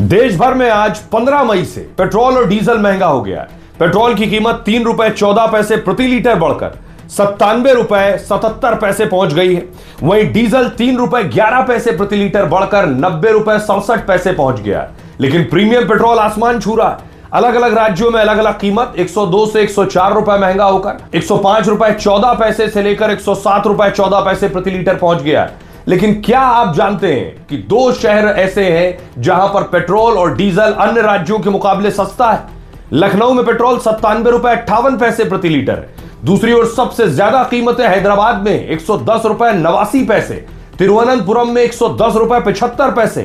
देश भर में आज 15 मई से पेट्रोल और डीजल महंगा हो गया है। पेट्रोल की कीमत 3 रुपए 14 पैसे प्रति लीटर बढ़कर 97 रुपए 77 पैसे पहुंच गई है। वहीं डीजल 3 रुपए 11 पैसे प्रति लीटर बढ़कर 90 रुपए 67 पैसे पहुंच गया है। लेकिन प्रीमियम पेट्रोल आसमान छू रहा है। अलग अलग राज्यों में अलग अलग कीमत 102 से 104 रुपए महंगा होकर 105 रुपए 14 पैसे से लेकर 107 रुपए 14 पैसे प्रति लीटर पहुंच गया है। लेकिन क्या आप जानते हैं कि दो शहर ऐसे हैं जहां पर पेट्रोल और डीजल अन्य राज्यों के मुकाबले सस्ता है। लखनऊ में पेट्रोल 97 रुपए 58 पैसे प्रति लीटर है। दूसरी ओर सबसे ज्यादा कीमतें हैदराबाद में 110 रुपए 89 पैसे, तिरुवनंतपुरम में 110 रुपए 75 पैसे।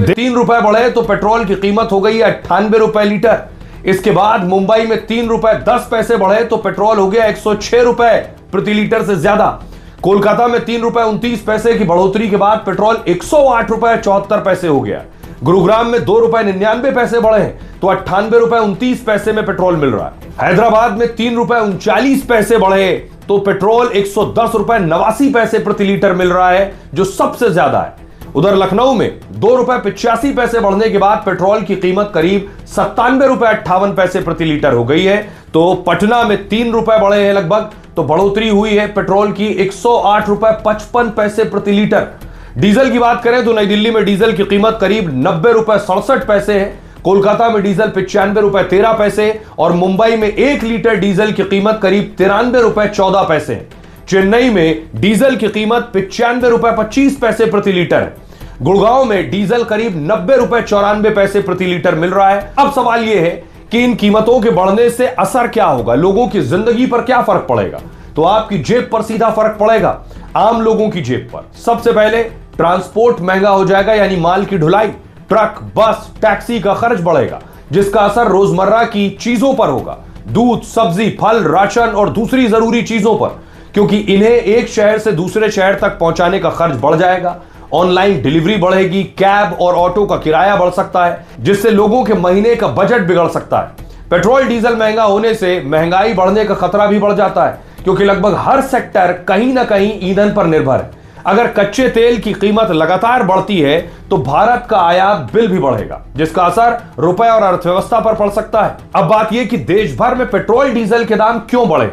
3 रुपए बढ़े तो पेट्रोल की कीमत हो गई 98 रुपए लीटर। इसके बाद मुंबई में 3 रुपए 10 पैसे बढ़े तो पेट्रोल हो गया 106 रुपए प्रति लीटर से ज्यादा। कोलकाता में 3 रुपए 29 पैसे की बढ़ोतरी के बाद पेट्रोल 108 रुपए 74 पैसे हो गया। गुरुग्राम में 2 रुपए 99 पैसे बढ़े तो 98 रुपए 29 पैसे में पेट्रोल मिल रहा है। हैदराबाद में 3 रुपए 39 पैसे बढ़े तो पेट्रोल 110 रुपए 89 पैसे प्रति लीटर मिल रहा है, जो सबसे ज्यादा है। उधर लखनऊ में 2 रुपए 85 पैसे बढ़ने के बाद पेट्रोल की कीमत करीब 97 रुपए 58 पैसे प्रति लीटर हो गई है। तो पटना में 3 रुपए बढ़े हैं लगभग, तो बढ़ोतरी हुई है पेट्रोल की 108 रुपए 55 पैसे प्रति लीटर। डीजल की बात करें तो नई दिल्ली में डीजल की कीमत करीब 90 रुपए 67 पैसे है। कोलकाता में डीजल 95 रुपए 13 पैसे और मुंबई में 1 लीटर डीजल की कीमत करीब 93 रुपए 14 पैसे है। चेन्नई में डीजल की कीमत 95 रुपए 25 पैसे प्रति लीटर है। गुड़गांव में डीजल करीब 90 रुपए 94 पैसे प्रति लीटर मिल रहा है। अब सवाल यह है कि इन कीमतों के बढ़ने से असर क्या होगा, लोगों की जिंदगी पर क्या फर्क पड़ेगा। तो आपकी जेब पर सीधा फर्क पड़ेगा, आम लोगों की जेब पर। सबसे पहले ट्रांसपोर्ट महंगा हो जाएगा, यानी माल की ढुलाई, ट्रक, बस, टैक्सी का खर्च बढ़ेगा, जिसका असर रोजमर्रा की चीजों पर होगा। दूध, सब्जी, फल, राशन और दूसरी जरूरी चीजों पर, क्योंकि इन्हें एक शहर से दूसरे शहर तक पहुंचाने का खर्च बढ़ जाएगा। ऑनलाइन डिलीवरी बढ़ेगी, कैब और ऑटो का किराया बढ़ सकता है, जिससे लोगों के महीने का बजट बिगड़ सकता है। पेट्रोल डीजल महंगा होने से महंगाई बढ़ने का खतरा भी बढ़ जाता है, क्योंकि लगभग हर सेक्टर कहीं ना कहीं ईंधन पर निर्भर है। अगर कच्चे तेल की कीमत लगातार बढ़ती है तो भारत का आयात बिल भी बढ़ेगा, जिसका असर रुपए और अर्थव्यवस्था पर पड़ सकता है। अब बात यह कि देश भर में पेट्रोल डीजल के दाम क्यों बढ़े।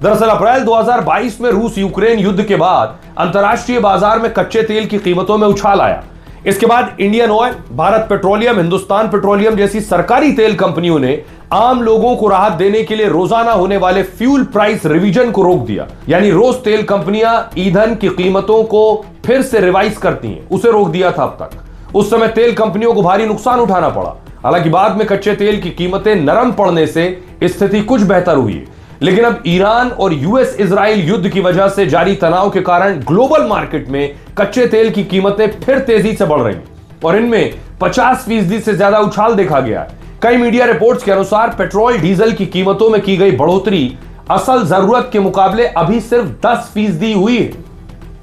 दरअसल अप्रैल 2022 में रूस यूक्रेन युद्ध के बाद अंतर्राष्ट्रीय बाजार में कच्चे तेल की कीमतों में उछाल आया। इसके बाद Indian oil, Bharat petroleum, Hindustan petroleum जैसी सरकारी तेल कंपनियों ने आम लोगों को राहत देने के लिए रोजाना होने वाले फ्यूल प्राइस रिवीजन को रोक दिया। यानी रोज तेल कंपनियां ईंधन की कीमतों को फिर से रिवाइज करती हैं, उसे रोक दिया था अब तक। उस समय तेल कंपनियों को भारी नुकसान उठाना पड़ा। हालांकि बाद में कच्चे तेल की कीमतें नरम पड़ने से स्थिति कुछ बेहतर हुई है। लेकिन अब ईरान और यूएस इजराइल युद्ध की वजह से जारी तनाव के कारण ग्लोबल मार्केट में कच्चे तेल की कीमतें फिर तेजी से बढ़ रही और इनमें 50% से ज्यादा उछाल देखा गया है। कई मीडिया रिपोर्ट्स के अनुसार पेट्रोल डीजल की कीमतों में की गई बढ़ोतरी असल जरूरत के मुकाबले अभी सिर्फ 10% हुई है,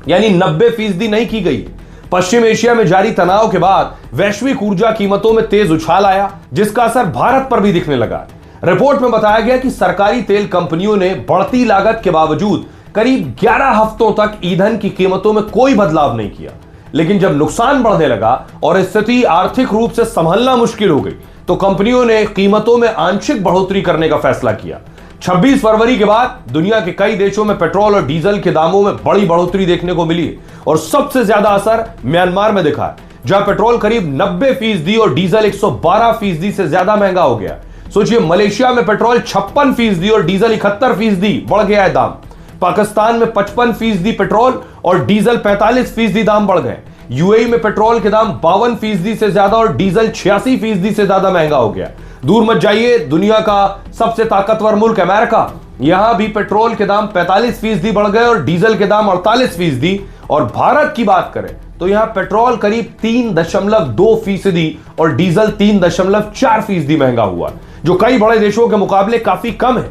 यानी 90% नहीं की गई। पश्चिम एशिया में जारी तनाव के बाद वैश्विक ऊर्जा कीमतों में तेज उछाल आया, जिसका असर भारत पर भी दिखने लगा। रिपोर्ट में बताया गया कि सरकारी तेल कंपनियों ने बढ़ती लागत के बावजूद करीब 11 हफ्तों तक ईंधन की कीमतों में कोई बदलाव नहीं किया। लेकिन जब नुकसान बढ़ने लगा और स्थिति आर्थिक रूप से संभलना मुश्किल हो गई, तो कंपनियों ने कीमतों में आंशिक बढ़ोतरी करने का फैसला किया। 26 फरवरी के बाद दुनिया के कई देशों में पेट्रोल और डीजल के दामों में बड़ी बढ़ोतरी देखने को मिली और सबसे ज्यादा असर म्यांमार में दिखा है, जहां पेट्रोल करीब 90% और डीजल 112% से ज्यादा महंगा हो गया। सोचिए, मलेशिया में पेट्रोल 56% और डीजल 71% बढ़ गया है दाम। पाकिस्तान में 55% पेट्रोल और डीजल 45% दाम बढ़ गए। यूएई में पेट्रोल के दाम 52% से ज्यादा और डीजल 86% से ज्यादा महंगा हो गया। दूर मत जाइए, दुनिया का सबसे ताकतवर मुल्क अमेरिका, यहां भी पेट्रोल के दाम 45% बढ़ गए और डीजल के दाम 48%। और भारत की बात करें तो यहां पेट्रोल करीब 3.2% और डीजल 3.4% महंगा हुआ, जो कई बड़े देशों के मुकाबले काफी कम है।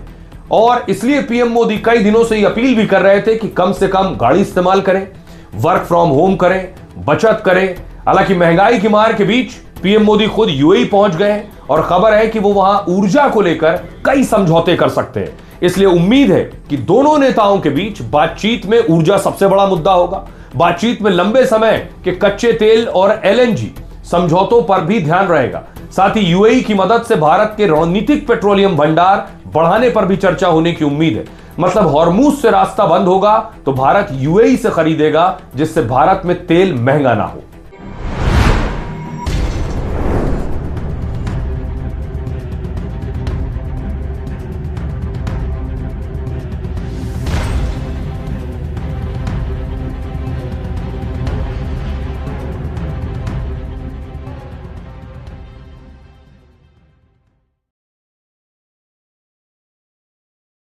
और इसलिए पीएम मोदी कई दिनों से अपील भी कर रहे थे कि कम से कम गाड़ी इस्तेमाल करें, वर्क फ्रॉम होम करें, बचत करें। हालांकि महंगाई की मार के बीच पीएम मोदी खुद यूएई पहुंच गए और खबर है कि वो वहां ऊर्जा को लेकर कई समझौते कर सकते हैं। इसलिए उम्मीद है कि दोनों नेताओं के बीच बातचीत में ऊर्जा सबसे बड़ा मुद्दा होगा। बातचीत में लंबे समय के कच्चे तेल और एलएनजी समझौतों पर भी ध्यान रहेगा। साथ ही यूएई की मदद से भारत के रणनीतिक पेट्रोलियम भंडार बढ़ाने पर भी चर्चा होने की उम्मीद है। मतलब हॉर्मूज से रास्ता बंद होगा तो भारत यूएई से खरीदेगा, जिससे भारत में तेल महंगा ना हो।